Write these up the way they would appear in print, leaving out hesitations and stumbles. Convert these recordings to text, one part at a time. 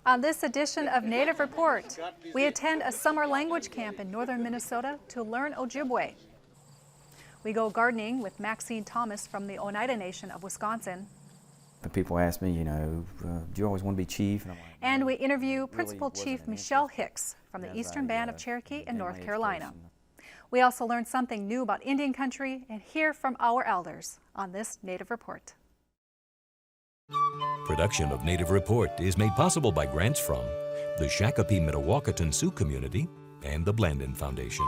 On this edition of Native Report, we attend a summer language camp in northern Minnesota to learn Ojibwe. We go gardening with Maxine Thomas from the Oneida Nation of Wisconsin. The people ask me, do you always want to be chief? And we interview Principal Chief Michel Hicks from the Eastern Band of Cherokee in North Carolina. We also learn something new about Indian country and hear from our elders on this Native Report. Production of Native Report is made possible by grants from the Shakopee-Mdewakanton Sioux Community and the Blandin Foundation.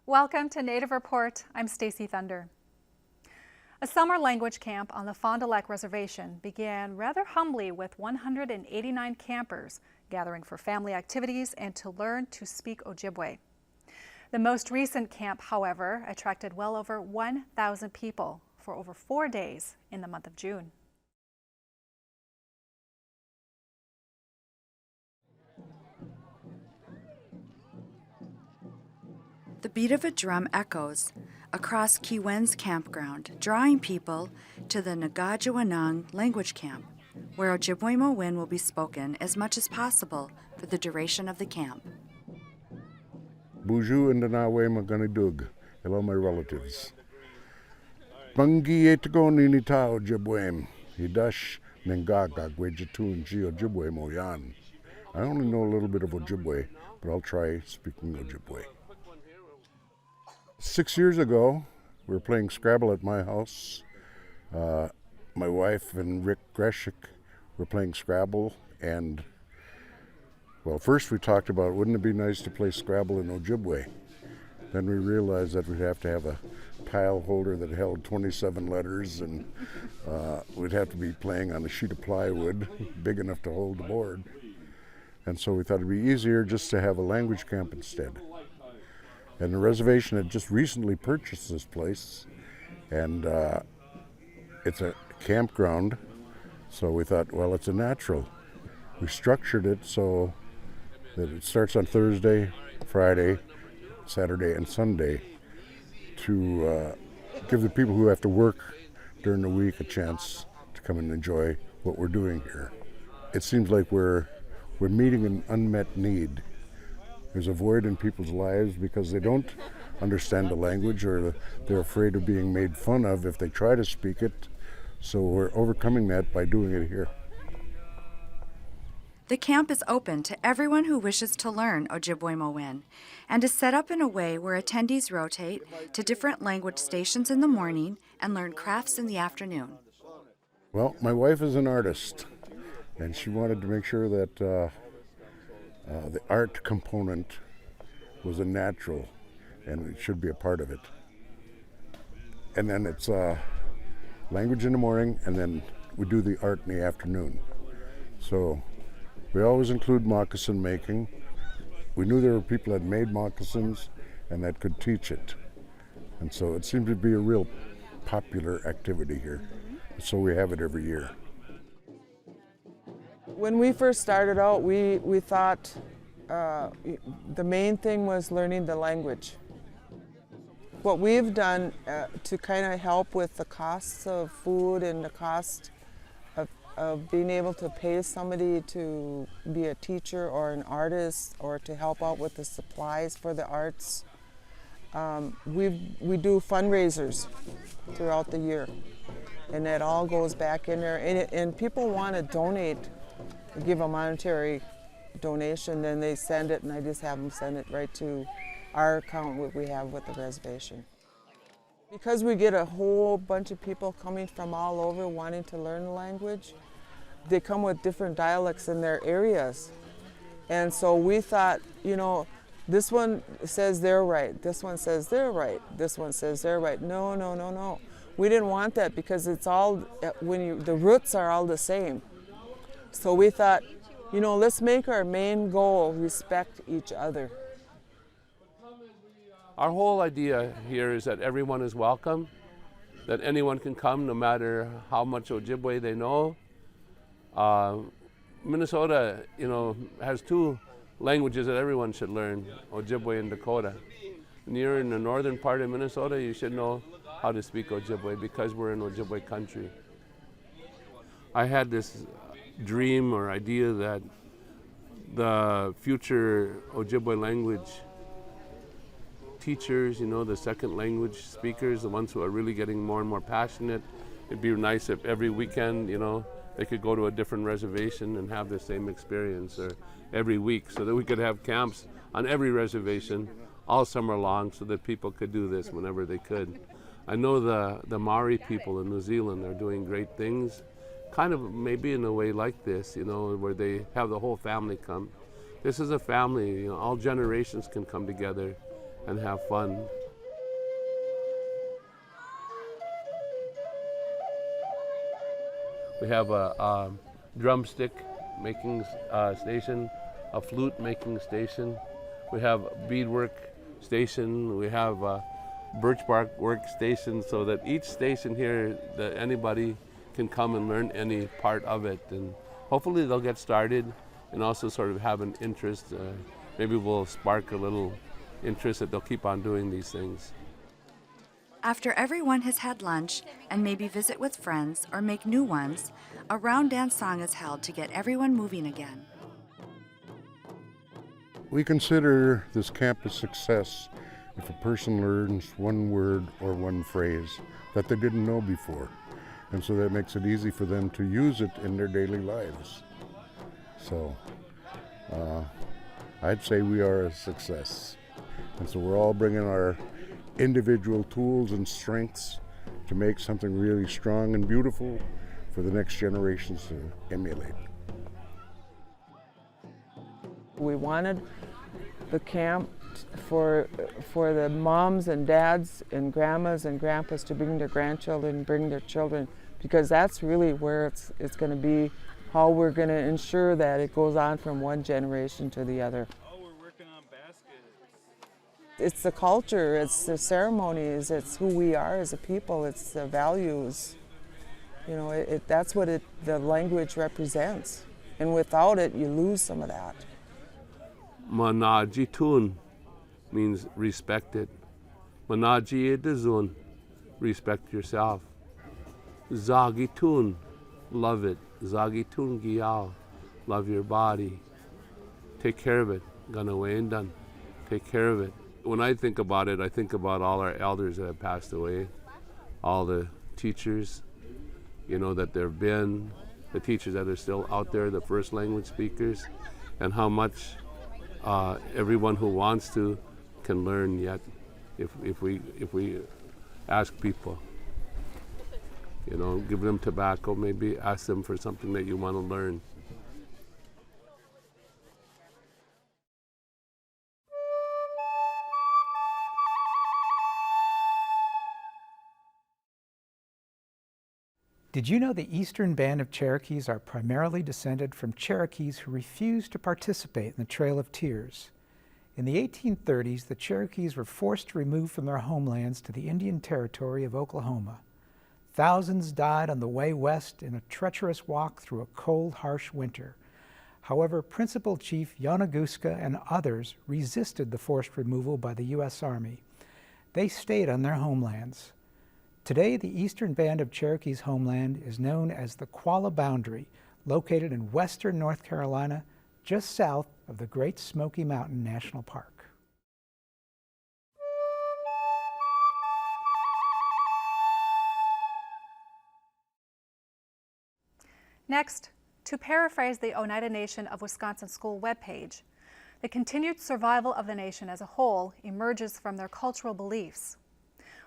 Welcome to Native Report. I'm Stacy Thunder. A summer language camp on the Fond du Lac Reservation began rather humbly with 189 campers gathering for family activities and to learn to speak Ojibwe. The most recent camp, however, attracted well over 1,000 people for over 4 days in the month of June. The beat of a drum echoes across Kiwen's campground, drawing people to the Nagajuanang language camp, where Ojibwe Mowin will be spoken as much as possible for the duration of the camp. Buju and Danawe Maganidug, hello my relatives. Bangi etgo ninita Ojibwe, Hidash Nengaga Gwejatun Ji Ojibwe Moyan. I only know a little bit of Ojibwe, but I'll try speaking Ojibwe. 6 years ago, we were playing Scrabble at my house. My wife and Rick Greshik were playing Scrabble, and well, first we talked about wouldn't it be nice to play Scrabble in Ojibwe. Then we realized that we'd have to have a tile holder that held 27 letters, and we'd have to be playing on a sheet of plywood big enough to hold the board. And so we thought it'd be easier just to have a language camp instead. And the reservation had just recently purchased this place, and it's a campground, so we thought, well, it's a natural. We structured it so that it starts on Thursday, Friday, Saturday, and Sunday to give the people who have to work during the week a chance to come and enjoy what we're doing here. It seems like we're meeting an unmet need. There's a void in people's lives because they don't understand the language, or they're afraid of being made fun of if they try to speak it. So we're overcoming that by doing it here. The camp is open to everyone who wishes to learn Ojibwe Mowin and is set up in a way where attendees rotate to different language stations in the morning and learn crafts in the afternoon. Well, my wife is an artist, and she wanted to make sure that the art component was a natural, and it should be a part of it. And then it's language in the morning, and then we do the art in the afternoon. So we always include moccasin making. We knew there were people that made moccasins and that could teach it. And so it seemed to be a real popular activity here. So we have it every year. When we first started out, we thought the main thing was learning the language. What we've done to kind of help with the costs of food and the cost of being able to pay somebody to be a teacher or an artist or to help out with the supplies for the arts, we do fundraisers throughout the year. And that all goes back in there. And people want to donate, give a monetary donation, then they send it, and I just have them send it right to our account what we have with the reservation. Because we get a whole bunch of people coming from all over wanting to learn the language, they come with different dialects in their areas. And so we thought, this one says they're right, this one says they're right, this one says they're right. No. We didn't want that because it's all, the roots are all the same. So we thought, you know, let's make our main goal respect each other. Our whole idea here is that everyone is welcome, that anyone can come no matter how much Ojibwe they know. Minnesota, you know, has two languages that everyone should learn, Ojibwe and Dakota. When you're in the northern part of Minnesota, you should know how to speak Ojibwe because we're in Ojibwe country. I had this dream or idea that the future Ojibwe language teachers, you know, the second language speakers, the ones who are really getting more and more passionate, it'd be nice if every weekend, you know, they could go to a different reservation and have the same experience, or every week, so that we could have camps on every reservation all summer long so that people could do this whenever they could. I know the Maori people in New Zealand are doing great things, kind of maybe in a way like this, you know, where they have the whole family come. This is a family, you know, all generations can come together and have fun. We have a drumstick making station, a flute making station. We have beadwork station. We have a birch bark work station, so that each station here, that anybody can come and learn any part of it. And hopefully they'll get started and also sort of have an interest. Maybe we'll spark a little interest that they'll keep on doing these things. After everyone has had lunch and maybe visit with friends or make new ones, a round dance song is held to get everyone moving again. We consider this camp a success if a person learns one word or one phrase that they didn't know before. And so that makes it easy for them to use it in their daily lives. So I'd say we are a success. And so we're all bringing our individual tools and strengths to make something really strong and beautiful for the next generations to emulate. We wanted the camp for the moms and dads and grandmas and grandpas to bring their grandchildren, bring their children, because that's really where it's going to be, how we're going to ensure that it goes on from one generation to the other. It's the culture, it's the ceremonies, it's who we are as a people, it's the values. You know, that's what the language represents. And without it, you lose some of that. Manajitun means respected. Manajidazun, respect yourself. Zagitun, love it. Zagitun giyal, love your body. Take care of it. Ganawaindan, take care of it. When I think about it, I think about all our elders that have passed away, all the teachers, you know, that there have been, the teachers that are still out there, the first language speakers, and how much everyone who wants to can learn yet if we ask people. You know, give them tobacco, maybe ask them for something that you want to learn. Did you know the Eastern Band of Cherokees are primarily descended from Cherokees who refused to participate in the Trail of Tears? In the 1830s, the Cherokees were forced to remove from their homelands to the Indian Territory of Oklahoma. Thousands died on the way west in a treacherous walk through a cold, harsh winter. However, Principal Chief Yanaguska and others resisted the forced removal by the U.S. Army. They stayed on their homelands. Today, the Eastern Band of Cherokees' homeland is known as the Qualla Boundary, located in western North Carolina, just south of the Great Smoky Mountain National Park. Next, to paraphrase the Oneida Nation of Wisconsin school webpage, the continued survival of the nation as a whole emerges from their cultural beliefs.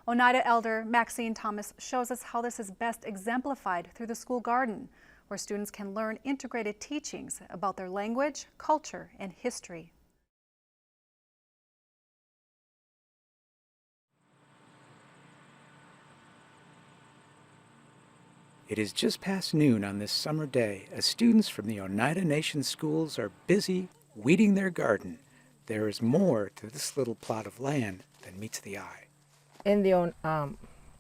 Oneida elder Maxine Thomas shows us how this is best exemplified through the school garden, where students can learn integrated teachings about their language, culture, and history. It is just past noon on this summer day as students from the Oneida Nation schools are busy weeding their garden. There is more to this little plot of land than meets the eye. In the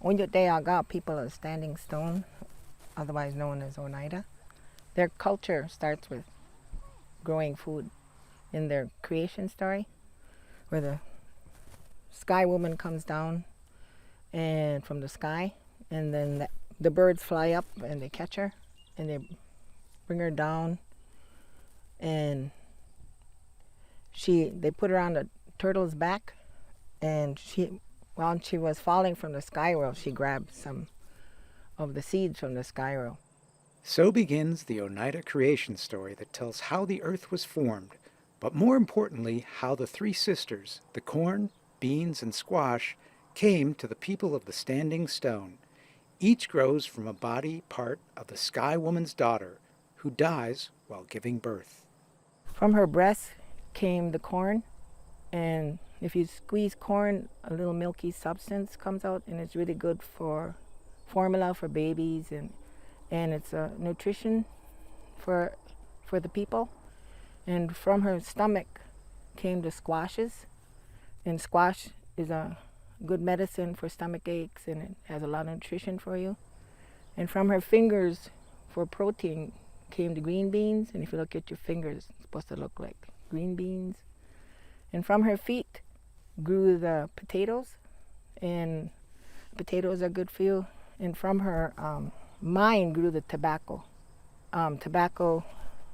Oneida people are standing stone, otherwise known as Oneida. Their culture starts with growing food in their creation story, where the sky woman comes down and from the sky, and then the birds fly up and they catch her and they bring her down, and they put her on the turtle's back, and while she was falling from the sky world, she grabbed some of the seeds from the sky world. So begins the Oneida creation story that tells how the earth was formed, but more importantly, how the three sisters, the corn, beans, and squash, came to the people of the Standing Stone. Each grows from a body part of the Sky Woman's daughter, who dies while giving birth. From her breast came the corn, and if you squeeze corn, a little milky substance comes out, and it's really good for formula for babies, and it's a nutrition for the people. And from her stomach came the squashes, and squash is a good medicine for stomach aches, and it has a lot of nutrition for you. And from her fingers, for protein, came the green beans, and if you look at your fingers, it's supposed to look like green beans. And from her feet grew the potatoes, and potatoes are good for you. And from her mind grew the tobacco. Tobacco,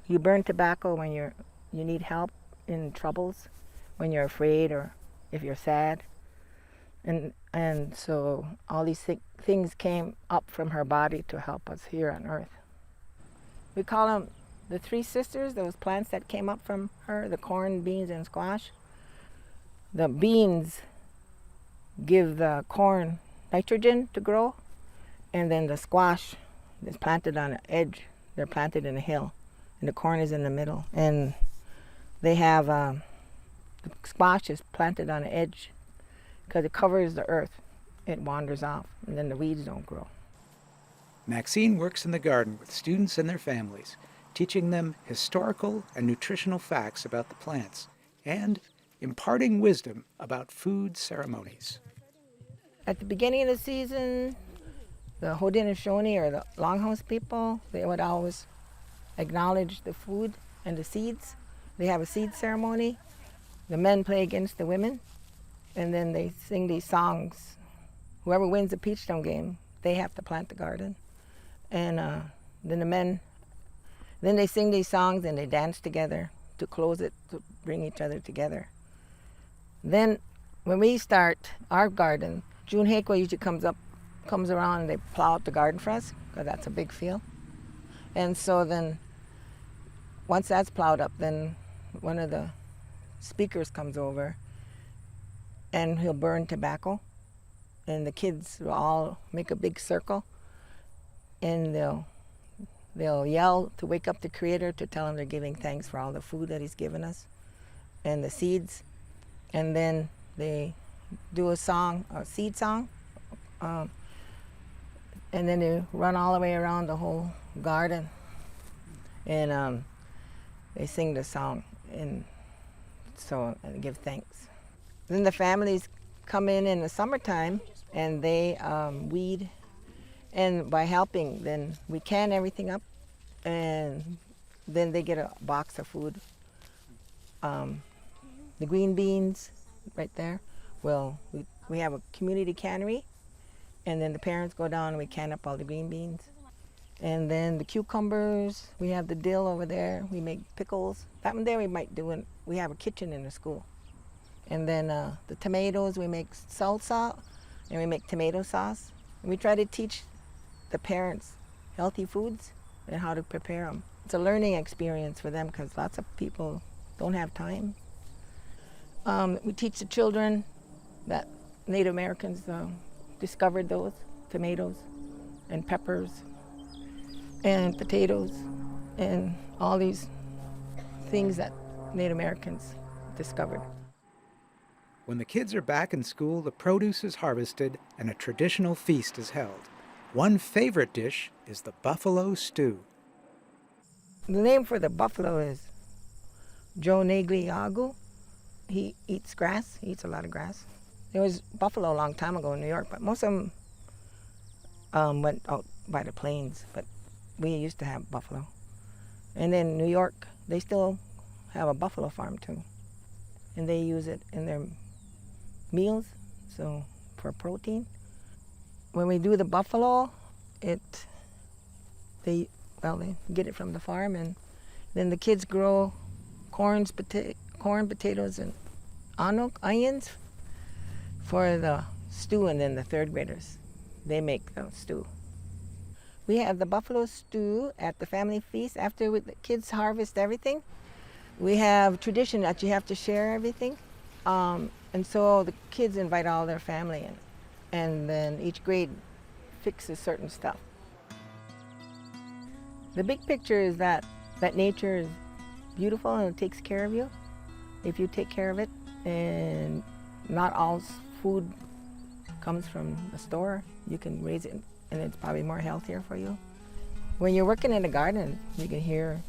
you burn tobacco when you need help in troubles, when you're afraid or if you're sad. And so all these things came up from her body to help us here on earth. We call them the three sisters, those plants that came up from her, the corn, beans, and squash. The beans give the corn nitrogen to grow, and then the squash is planted on an edge. They're planted in a hill, and the corn is in the middle. And they have, the squash is planted on an edge because it covers the earth. It wanders off, and then the weeds don't grow. Maxine works in the garden with students and their families, teaching them historical and nutritional facts about the plants and imparting wisdom about food ceremonies. At the beginning of the season, the Haudenosaunee, or the Longhouse people, they would always acknowledge the food and the seeds. They have a seed ceremony. The men play against the women, and then they sing these songs. Whoever wins the Peachstone game, they have to plant the garden. And then the men, then they sing these songs and they dance together to close it, to bring each other together. Then when we start our garden, June Hakeway usually comes around and they plow out the garden for us, because that's a big field. And so then once that's plowed up, then one of the speakers comes over and he'll burn tobacco, and the kids will all make a big circle, and they'll yell to wake up the Creator, to tell him they're giving thanks for all the food that he's given us and the seeds. And then they do a song, a seed song, and then they run all the way around the whole garden, and they sing the song, and give thanks. Then the families come in the summertime, and they weed, and by helping, then we can everything up, and then they get a box of food. The green beans, right there. Well, we have a community cannery, and then the parents go down and we can up all the green beans. And then the cucumbers, we have the dill over there. We make pickles. That one there we might do, and we have a kitchen in the school. And then the tomatoes, we make salsa, and we make tomato sauce. And we try to teach the parents healthy foods and how to prepare them. It's a learning experience for them because lots of people don't have time. We teach the children that Native Americans discovered those tomatoes and peppers and potatoes and all these things that Native Americans discovered. When the kids are back in school, the produce is harvested and a traditional feast is held. One favorite dish is the buffalo stew. The name for the buffalo is Joe Negliago. He eats grass. He eats a lot of grass. There was buffalo a long time ago in New York, but most of them went out by the plains, but we used to have buffalo. And in New York, they still have a buffalo farm too. And they use it in their meals, so for protein. When we do the buffalo, they get it from the farm, and then the kids grow corn, potatoes, and onions for the stew, and then the third graders, they make the stew. We have the buffalo stew at the family feast after the kids harvest everything. We have tradition that you have to share everything, and so the kids invite all their family in, and then each grade fixes certain stuff. The big picture is that nature is beautiful and it takes care of you if you take care of it, and not all food comes from the store. You can raise it and it's probably more healthier for you. When you're working in the garden, you can hear,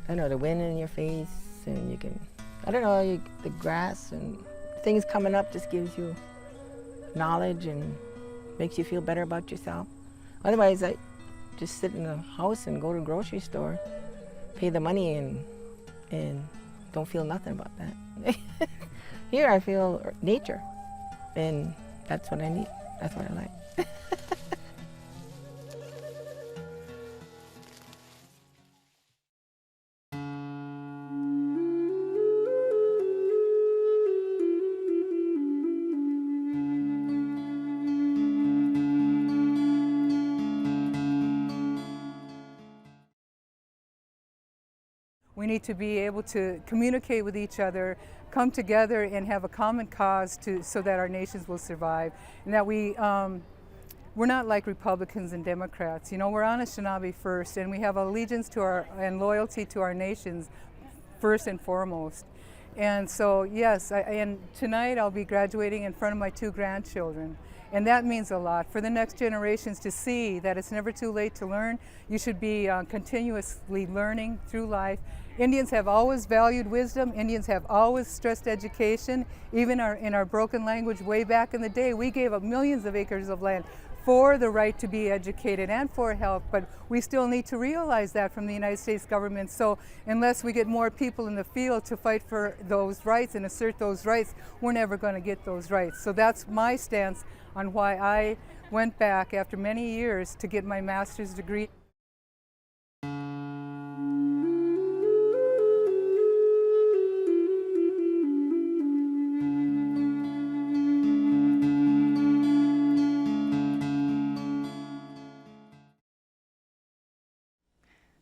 the wind in your face, and you can, the grass and things coming up just gives you knowledge and makes you feel better about yourself. Otherwise, I just sit in the house and go to the grocery store, pay the money, and don't feel nothing about that. Here I feel nature, and that's what I need. That's what I like. We need to be able to communicate with each other, come together and have a common cause so that our nations will survive, and that we're not like Republicans and Democrats. We're Anishinaabe first, and we have allegiance to and loyalty to our nations first and foremost. And so, yes, and tonight I'll be graduating in front of my 2 grandchildren. And that means a lot for the next generations to see that it's never too late to learn. You should be continuously learning through life. Indians have always valued wisdom. Indians have always stressed education. Even in our broken language way back in the day, we gave up millions of acres of land for the right to be educated and for health, but we still need to realize that from the United States government. So unless we get more people in the field to fight for those rights and assert those rights, we're never going to get those rights. So that's my stance on why I went back after many years to get my master's degree.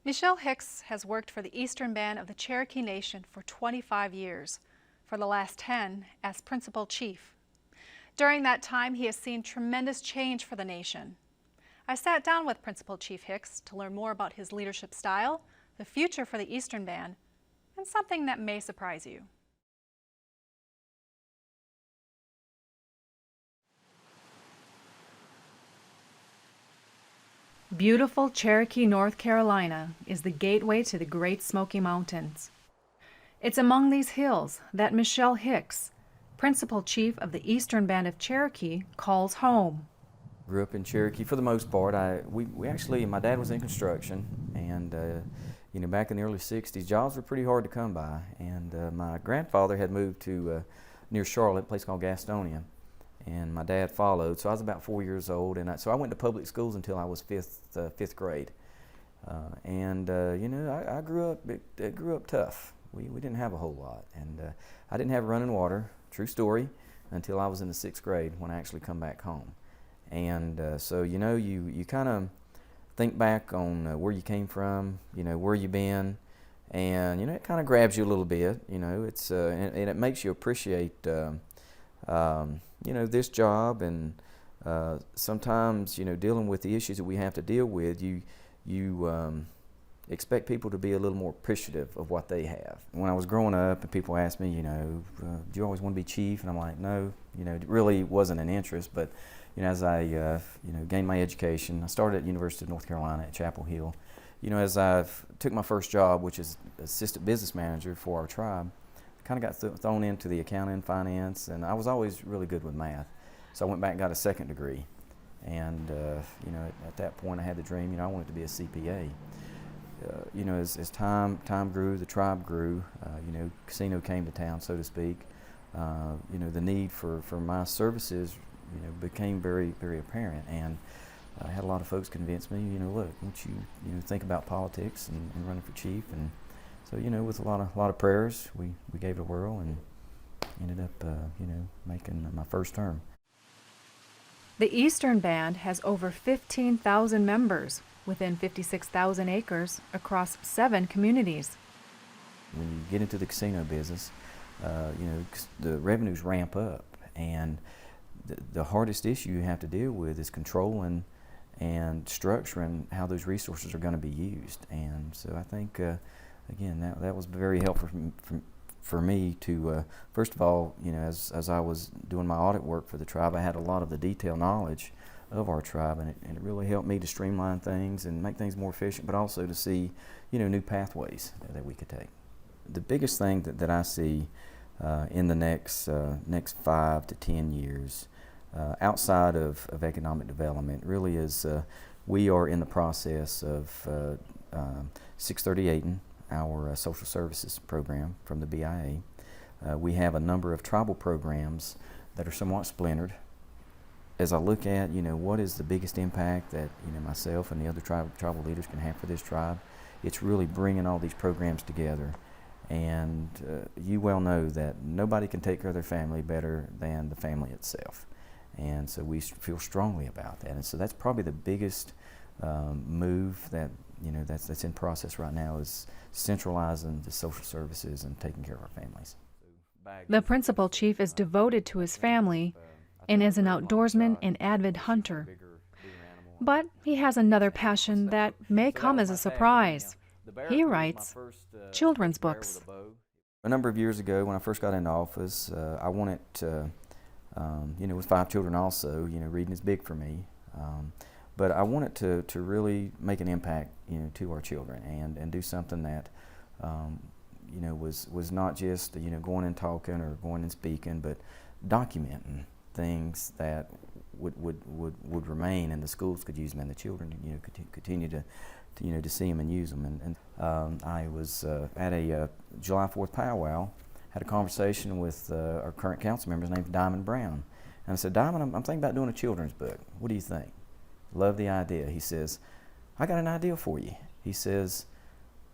Michel Hicks has worked for the Eastern Band of the Cherokee Nation for 25 years, for the last 10 as Principal Chief. During that time, he has seen tremendous change for the nation. I sat down with Principal Chief Hicks to learn more about his leadership style, the future for the Eastern Band, and something that may surprise you. Beautiful Cherokee, North Carolina is the gateway to the Great Smoky Mountains. It's among these hills that Michel Hicks, Principal Chief of the Eastern Band of Cherokee, calls home. Grew up in Cherokee for the most part. My dad was in construction, and back in the early 60s, jobs were pretty hard to come by. And my grandfather had moved to near Charlotte, a place called Gastonia. And my dad followed, so I was about 4 years old, and so I went to public schools until I was fifth grade. I grew up tough. We didn't have a whole lot, and I didn't have running water, true story, until I was in the 6th grade when I actually come back home. And so you kind of think back on where you came from, where you've been, and it kind of grabs you a little bit. It's and it makes you appreciate. This job, and sometimes, dealing with the issues that we have to deal with, you expect people to be a little more appreciative of what they have. When I was growing up and people asked me, do you always want to be chief? And I'm like, no, it really wasn't an interest, but, as I gained my education, I started at University of North Carolina at Chapel Hill. As I took my first job, which is assistant business manager for our tribe, I kind of got thrown into the accounting and finance, and I was always really good with math. So I went back and got a second degree. And at that point I had the dream, I wanted to be a CPA. As time grew, the tribe grew, casino came to town, so to speak. The need for my services, became very, very apparent. And I had a lot of folks convince me, look, won't you, think about politics and running for chief? And so, with a lot of prayers, we gave it a whirl and ended up, making my first term. The Eastern Band has over 15,000 members within 56,000 acres across 7 communities. When you get into the casino business, the revenues ramp up, and the hardest issue you have to deal with is controlling and structuring how those resources are going to be used. And so I think, again, that was very helpful for me to, first of all, as I was doing my audit work for the tribe, I had a lot of the detailed knowledge of our tribe, and it really helped me to streamline things and make things more efficient, but also to see, new pathways that we could take. The biggest thing that I see in the next 5 to 10 years, outside of economic development, really is we are in the process of 638ing our social services program from the BIA. We have a number of tribal programs that are somewhat splintered. As I look at, what is the biggest impact that, myself and the other tribal leaders can have for this tribe, it's really bringing all these programs together. And you well know that nobody can take care of their family better than the family itself. And so we feel strongly about that. And so that's probably the biggest move that, that's in process right now, is centralizing the social services and taking care of our families. The Principal Chief is devoted to his family and is an outdoorsman and avid hunter. But he has another passion that may come as a surprise. He writes children's books. A number of years ago, when I first got into office, I wanted to, with 5 children also, reading is big for me. But I wanted to really make an impact, to our children and do something that, was not just, going and talking or going and speaking, but documenting things that would remain, and the schools could use them, and the children, could continue to see them and use them. And I was at a July 4th powwow, had a conversation with our current council member named Diamond Brown. And I said, Diamond, I'm thinking about doing a children's book. What do you think? Love the idea. He says, I got an idea for you. He says,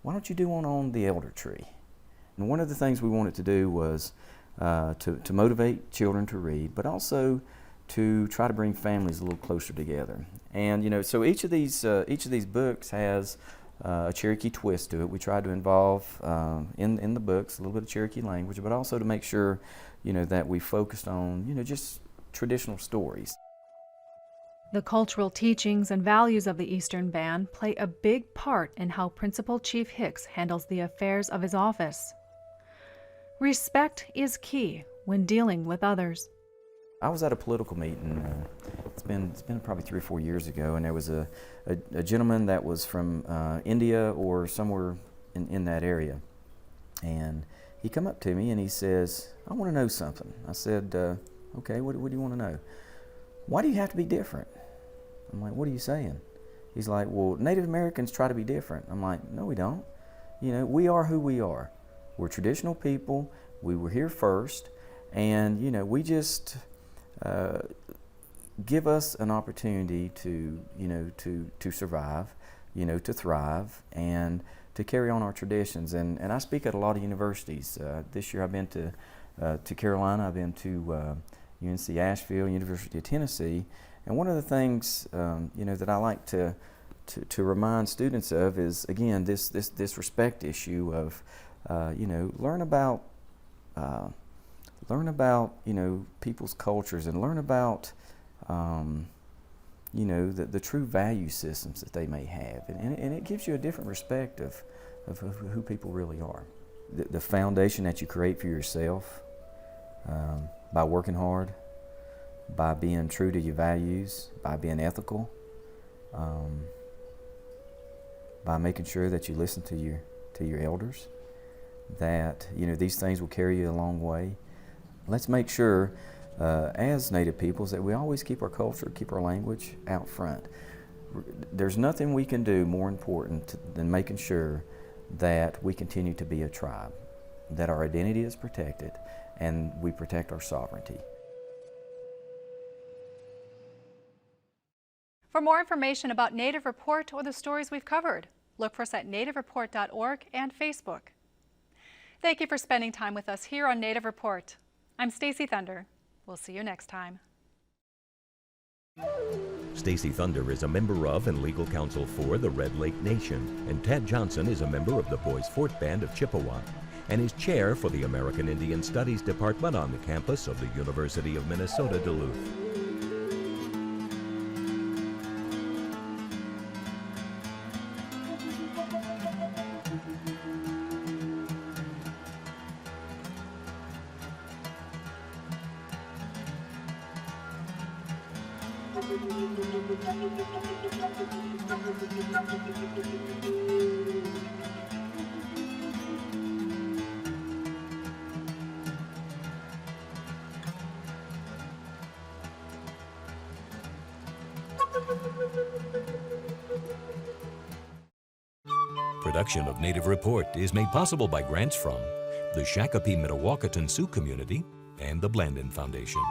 why don't you do one on the elder tree? And one of the things we wanted to do was to motivate children to read, but also to try to bring families a little closer together. And so each of these books has a Cherokee twist to it. We tried to involve in the books a little bit of Cherokee language, but also to make sure that we focused on just traditional stories. The cultural teachings and values of the Eastern Band play a big part in how Principal Chief Hicks handles the affairs of his office. Respect is key when dealing with others. I was at a political meeting, it's been probably 3 or 4 years ago, and there was a gentleman that was from India or somewhere in that area. And he come up to me and he says, I want to know something. I said, okay, what do you want to know? Why do you have to be different? I'm like, what are you saying? He's like, well, Native Americans try to be different. I'm like, no, we don't. We are who we are. We're traditional people. We were here first. And, we just give us an opportunity to, to survive, to thrive, and to carry on our traditions. And I speak at a lot of universities. This year I've been to Carolina. I've been to UNC Asheville, University of Tennessee. And one of the things, that I like to remind students of is, again, this respect issue of, learn about people's cultures, and learn about, the true value systems that they may have. And it gives you a different respect of who people really are. The foundation that you create for yourself by working hard, by being true to your values, by being ethical, by making sure that you listen to your elders, that these things will carry you a long way. Let's make sure as Native peoples that we always keep our culture, keep our language out front. There's nothing we can do more important than making sure that we continue to be a tribe, that our identity is protected, and we protect our sovereignty. For more information about Native Report or the stories we've covered, look for us at nativereport.org and Facebook. Thank you for spending time with us here on Native Report. I'm Stacy Thunder. We'll see you next time. Stacy Thunder is a member of and legal counsel for the Red Lake Nation, and Ted Johnson is a member of the Boys Fort Band of Chippewa and is chair for the American Indian Studies Department on the campus of the University of Minnesota Duluth. Production of Native Report is made possible by grants from the Shakopee Mdewakanton Sioux Community and the Blandin Foundation.